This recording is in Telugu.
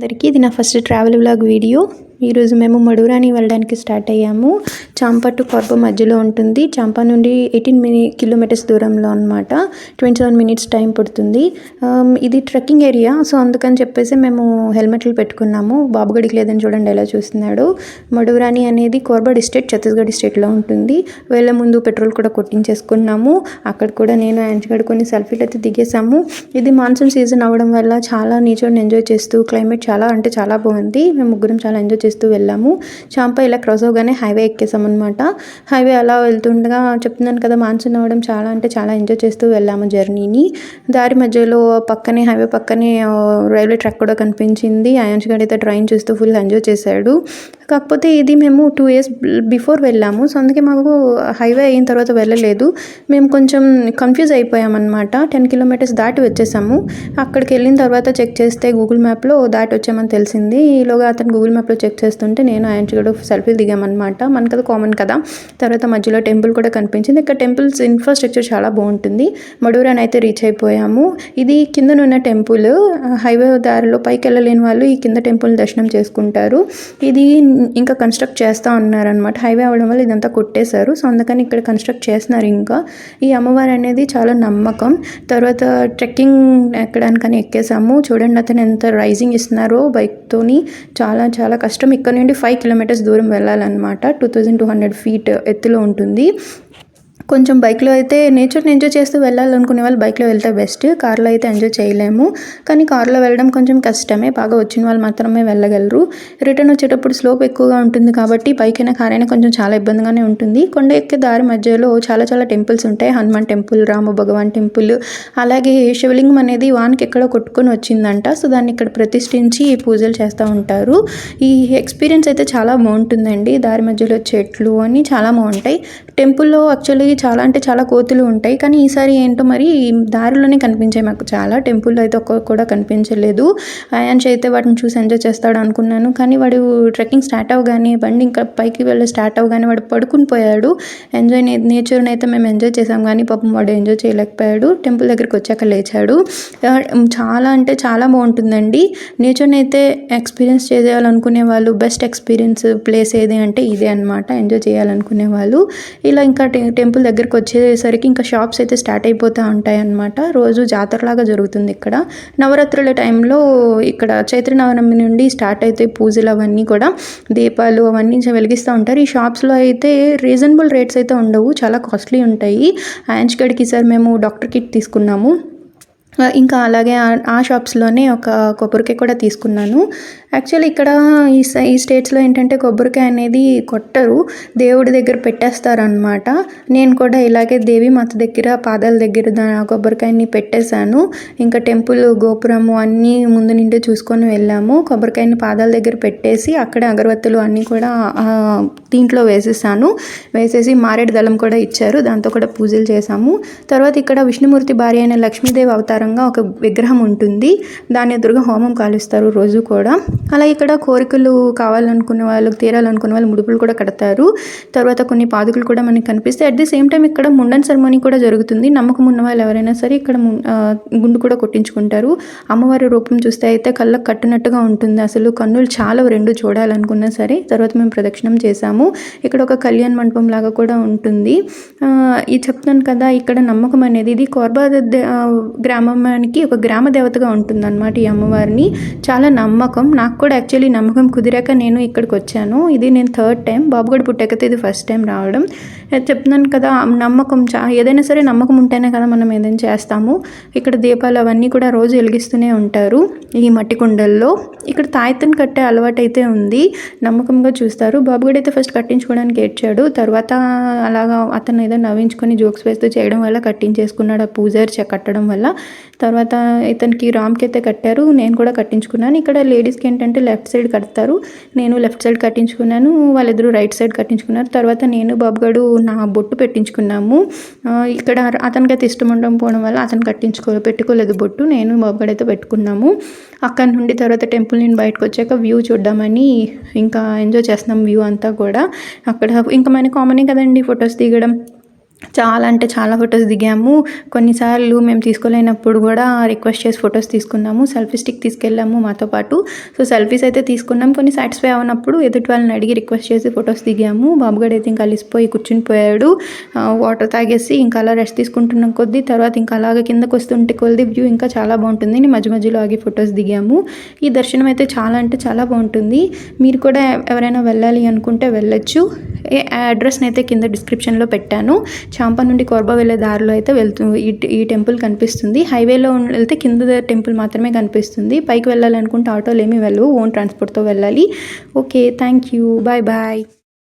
అందరికీ ఇది నా ఫస్ట్ ట్రావెల్ వ్లాగ్ వీడియో. ఈరోజు మేము మడురాని వెళ్ళడానికి స్టార్ట్ అయ్యాము. చాంపా టు కార్బో మధ్యలో ఉంటుంది. చాంపా నుండి 18 కిలోమీటర్స్ దూరంలో అనమాట. 27 మినిట్స్ టైం పడుతుంది. ఇది ట్రెక్కింగ్ ఏరియా, సో అందుకని చెప్పేసి మేము హెల్మెట్లు పెట్టుకున్నాము. బాబుగడికి లేదని చూడండి ఎలా చూస్తున్నాడు. మడురాని అనేది కార్బో డిస్ట్రిక్ట్, ఛత్తీస్గఢ్ స్టేట్లో ఉంటుంది. వెళ్ళే ముందు పెట్రోల్ కూడా కొట్టించేసుకున్నాము. అక్కడ కూడా నేను యాండ్గడ్ కొన్ని సెల్ఫీలు అయితే దిగేసాము. ఇది మాన్సూన్ సీజన్ అవ్వడం వల్ల చాలా నేచర్ని ఎంజాయ్ చేస్తూ క్లైమేట్ చాలా అంటే చాలా బాగుంది. మేము ముగ్గురం చాలా ఎంజాయ్ చేస్తూ వెళ్ళాము. చాంపా ఇలా క్రాస్ అవగానే హైవే ఎక్కేసాం అనమాట. హైవే అలా వెళ్తుండగా చెప్తున్నాను కదా, మాన్సూన్ అవ్వడం చాలా అంటే చాలా ఎంజాయ్ చేస్తూ వెళ్ళాము జర్నీని. దారి మధ్యలో పక్కనే హైవే పక్కనే రైల్వే ట్రాక్ కూడా కనిపించింది. అయాన్ష్ గడ్ అయితే ట్రైన్ చూస్తూ ఫుల్ ఎంజాయ్ చేశాడు. కాకపోతే ఇది మేము 2 years బిఫోర్ వెళ్ళాము, సో అందుకే మాకు హైవే అయిన తర్వాత వెళ్ళలేదు. మేము కొంచెం కన్ఫ్యూజ్ అయిపోయామన్నమాట. 10 kilometers దాటి వచ్చేసాము. అక్కడికి వెళ్ళిన తర్వాత చెక్ చేస్తే గూగుల్ మ్యాప్లో దాటి వచ్చామని తెలిసింది. ఈలోగా అతను గూగుల్ మ్యాప్లో చెక్ చేస్తుంటే నేను అయాన్ష్ గడ్ సెల్ఫీలు దిగామన్నమాట. మనకు అది కామన్ కదా. తర్వాత మధ్యలో టెంపుల్ కూడా కనిపించింది. ఇక్కడ టెంపుల్స్ ఇన్ఫ్రాస్ట్రక్చర్ చాలా బాగుంటుంది. మడూరాని అయితే రీచ్ అయిపోయాము. ఇది కిందనున్న టెంపుల్. హైవే దారిలో పైకి వెళ్ళలేని వాళ్ళు ఈ కింద టెంపుల్ దర్శనం చేసుకుంటారు. ఇది ఇంకా కన్స్ట్రక్ట్ చేస్తూ ఉన్నారనమాట. హైవే అవ్వడం వల్ల ఇదంతా కొట్టేశారు, సో అందుకని ఇక్కడ కన్స్ట్రక్ట్ చేస్తున్నారు. ఇంకా ఈ అమ్మవారు అనేది చాలా నమ్మకం. తర్వాత ట్రెక్కింగ్ ఎక్కడానికని ఎక్కేసాము. చూడండి అతను ఎంత రైజింగ్ ఇస్తున్నారో బైక్తోని. చాలా చాలా కష్టం. ఇక్కడ నుండి 5 kilometers దూరం వెళ్ళాలన్నమాట. 2200 feet ఎత్తులో ఉంటుంది. కొంచెం బైక్లో అయితే నేచర్ని ఎంజాయ్ చేస్తూ వెళ్ళాలనుకునే వాళ్ళు బైక్లో వెళ్తే బెస్ట్. కార్లో అయితే ఎంజాయ్ చేయలేము, కానీ కార్లో వెళ్ళడం కొంచెం కష్టమే. బాగా వచ్చిన వాళ్ళు మాత్రమే వెళ్ళగలరు. రిటర్న్ వచ్చేటప్పుడు స్లోప్ ఎక్కువగా ఉంటుంది కాబట్టి బైక్ అయినా కార్ అయినా కొంచెం చాలా ఇబ్బందిగానే ఉంటుంది. కొండ ఎక్కే దారి మధ్యలో చాలా చాలా టెంపుల్స్ ఉంటాయి. హనుమాన్ టెంపుల్, రామ భగవాన్ టెంపుల్, అలాగే శివలింగం అనేది వానికి ఎక్కడో కొట్టుకొని వచ్చిందంట. సో దాన్ని ఇక్కడ ప్రతిష్ఠించి పూజలు చేస్తూ ఉంటారు. ఈ ఎక్స్పీరియన్స్ అయితే చాలా బాగుంటుందండి. దారి మధ్యలో చెట్లు అన్నీ చాలా బాగుంటాయి. టెంపుల్లో యాక్చువల్లీ చాలా అంటే చాలా కోతులు ఉంటాయి, కానీ ఈసారి ఏంటో మరి దారిలోనే కనిపించాయి మాకు చాలా. టెంపుల్లో అయితే ఒక్క కూడా కనిపించలేదు. అయాన్ష్ అయితే వాటిని చూసి ఎంజాయ్ చేస్తాడు అనుకున్నాను, కానీ వాడు ట్రెక్కింగ్ స్టార్ట్ అవ్వగానే, బండి ఇంకా పైకి వెళ్ళి స్టార్ట్ అవ్వగానే వాడు పడుకుని పోయాడు. నేచర్ని అయితే మేము ఎంజాయ్ చేసాం, కానీ పాపం వాడు ఎంజాయ్ చేయలేకపోయాడు. టెంపుల్ దగ్గరికి వచ్చాక లేచాడు. చాలా అంటే చాలా బాగుంటుందండి. నేచర్ని అయితే ఎక్స్పీరియన్స్ చేయాలనుకునే వాళ్ళు బెస్ట్ ఎక్స్పీరియన్స్ ప్లేస్ ఏది అంటే ఇదే అనమాట. ఎంజాయ్ చేయాలనుకునే వాళ్ళు ఇలా ఇంకా టెంపుల్ దగ్గరికి వచ్చేసరికి ఇంకా షాప్స్ అయితే స్టార్ట్ అయిపోతూ ఉంటాయి అన్నమాట. రోజు జాతరలాగా జరుగుతుంది ఇక్కడ. నవరాత్రుల టైంలో ఇక్కడ చైత్ర నవమి నుండి స్టార్ట్ అయితే పూజలు అవన్నీ కూడా, దీపాలు అవన్నీ వెలిగిస్తూ ఉంటారు. ఈ షాప్స్లో అయితే రీజనబుల్ రేట్స్ అయితే ఉండవు, చాలా కాస్ట్లీ ఉంటాయి. అయాన్ష్ గడ్కి ఈసారి మేము డాక్టర్ కిట్ తీసుకున్నాము. ఇంకా అలాగే ఆ షాప్స్లోనే ఒక కొబ్బరికాయ కూడా తీసుకున్నాను. యాక్చువల్లీ ఇక్కడ ఈ స్టేట్స్లో ఏంటంటే కొబ్బరికాయ అనేది కొట్టరు, దేవుడి దగ్గర పెట్టేస్తారనమాట. నేను కూడా ఇలాగే దేవి మాత దగ్గర పాదాల దగ్గర కొబ్బరికాయని పెట్టేశాను. ఇంకా టెంపుల్ గోపురము అన్నీ ముందు నుండి చూసుకొని వెళ్ళాము. కొబ్బరికాయని పాదాల దగ్గర పెట్టేసి అక్కడే అగరవత్తులు అన్నీ కూడా దీంట్లో వేసేసి మారేడు దళం కూడా ఇచ్చారు, దాంతో కూడా పూజలు చేశాము. తర్వాత ఇక్కడ విష్ణుమూర్తి భార్య అయిన లక్ష్మీదేవి అవతారంగా ఒక విగ్రహం ఉంటుంది. దాని ఎదురుగా హోమం కాలుస్తారు రోజు కూడా. అలా ఇక్కడ కోరికలు కావాలనుకునే వాళ్ళు, తీరాలనుకునే వాళ్ళు ముడుపులు కూడా కడతారు. తర్వాత కొన్ని పాదుకలు కూడా మనకి కనిపిస్తాయి. అట్ ది సేమ్ టైం ఇక్కడ ముండన్ సెరమనీ కూడా జరుగుతుంది. నమ్మకం ఉన్న వాళ్ళు ఎవరైనా సరే ఇక్కడ గుండు కూడా కొట్టించుకుంటారు. అమ్మవారి రూపం చూస్తే అయితే కళ్ళకు కట్టినట్టుగా ఉంటుంది. అసలు కన్నులు చాలా రెండు చూడాలనుకున్నా సరే. తర్వాత మేము ప్రదక్షిణం చేశాము. ఇక్కడ ఒక కళ్యాణ మండపం లాగా కూడా ఉంటుంది. ఇది చెప్తున్నాను కదా, ఇక్కడ నమ్మకం అనేది, ఇది కోర్బా గ్రామానికి ఒక గ్రామ దేవతగా ఉంటుంది అన్నమాట ఈ అమ్మవారిని. చాలా నమ్మకం. నాకు కూడా యాక్చువల్లీ నమ్మకం కుదిరాక నేను ఇక్కడికి వచ్చాను. ఇది నేను 3rd time, బాబుగడు పుట్టాకైతే ఇది 1st time రావడం. చెప్తున్నాను కదా, నమ్మకం ఏదైనా సరే నమ్మకం ఉంటేనే కదా మనం ఏదైనా చేస్తాము. ఇక్కడ దీపాలు అవన్నీ కూడా రోజు వెలిగిస్తూనే ఉంటారు ఈ మట్టి కుండల్లో. ఇక్కడ తాయెత్తుని కట్టే అలవాటు అయితే ఉంది, నమ్మకంగా చూస్తారు. బాబుగడు అయితే ఫస్ట్ కట్టించుకోవడానికి ఏడ్చాడు. తర్వాత అలాగా అతను ఏదో నవ్వించుకొని జోక్స్ వేస్తూ చేయడం వల్ల కట్టించేసుకున్నాడు, ఆ పూజారి కట్టడం వల్ల. తర్వాత ఇతనికి రామ్కి అయితే కట్టారు, నేను కూడా కట్టించుకున్నాను. ఇక్కడ లేడీస్కి ఏంటంటే లెఫ్ట్ సైడ్ కడతారు, నేను లెఫ్ట్ సైడ్ కట్టించుకున్నాను, వాళ్ళిద్దరూ రైట్ సైడ్ కట్టించుకున్నారు. తర్వాత నేను బాబుగడు నా బొట్టు పెట్టించుకున్నాము. ఇక్కడ అతనికి అయితే ఇష్టం ఉండకపోవడం వల్ల అతను పెట్టుకోలేదు బొట్టు, నేను బాబుగడు అయితే పెట్టుకున్నాము. అక్కడ నుండి తర్వాత టెంపుల్ నుండి బయటకు వచ్చాక వ్యూ చూద్దామని ఇంకా ఎంజాయ్ చేస్తున్నాం వ్యూ అంతా కూడా. అక్కడ ఇంకా మన కామనే కదండి ఫొటోస్ దిగడం. చాలా అంటే చాలా ఫొటోస్ దిగాము. కొన్నిసార్లు మేము తీసుకోలేనప్పుడు కూడా రిక్వెస్ట్ చేసి ఫొటోస్ తీసుకున్నాము. సెల్ఫీ స్టిక్ తీసుకెళ్ళాము మాతో పాటు. సో సెల్ఫీస్ అయితే తీసుకున్నాం. కొన్ని సాటిస్ఫై అవునప్పుడు ఎదుటి వాళ్ళని అడిగి రిక్వెస్ట్ చేసి ఫొటోస్ దిగాము. బాబుగాడు అయితే ఇంకా అలిసిపోయి కూర్చుని పోయాడు. వాటర్ తాగేసి ఇంకా అలా రెస్ట్ తీసుకుంటున్నాం కొద్దీ. తర్వాత ఇంకా అలాగే కిందకు వస్తుంటే కొద్ది వ్యూ ఇంకా చాలా బాగుంటుంది. మధ్య మధ్యలో ఆగి ఫొటోస్ దిగాము. ఈ దర్శనం అయితే చాలా అంటే చాలా బాగుంటుంది. మీరు కూడా ఎవరైనా వెళ్ళాలి అనుకుంటే వెళ్ళొచ్చు. అడ్రస్ని అయితే కింద డిస్క్రిప్షన్లో పెట్టాను. చాంపా నుండి కోర్బా వెళ్ళే దారిలో అయితే ఈ టెంపుల్ కనిపిస్తుంది. హైవేలో వెళ్తే కింద టెంపుల్ మాత్రమే కనిపిస్తుంది. పైకి వెళ్ళాలనుకుంటే ఆటోలు ఏమీ వెళ్ళవు, ఓన్ ట్రాన్స్పోర్ట్తో వెళ్ళాలి. Okay, thank you, bye bye.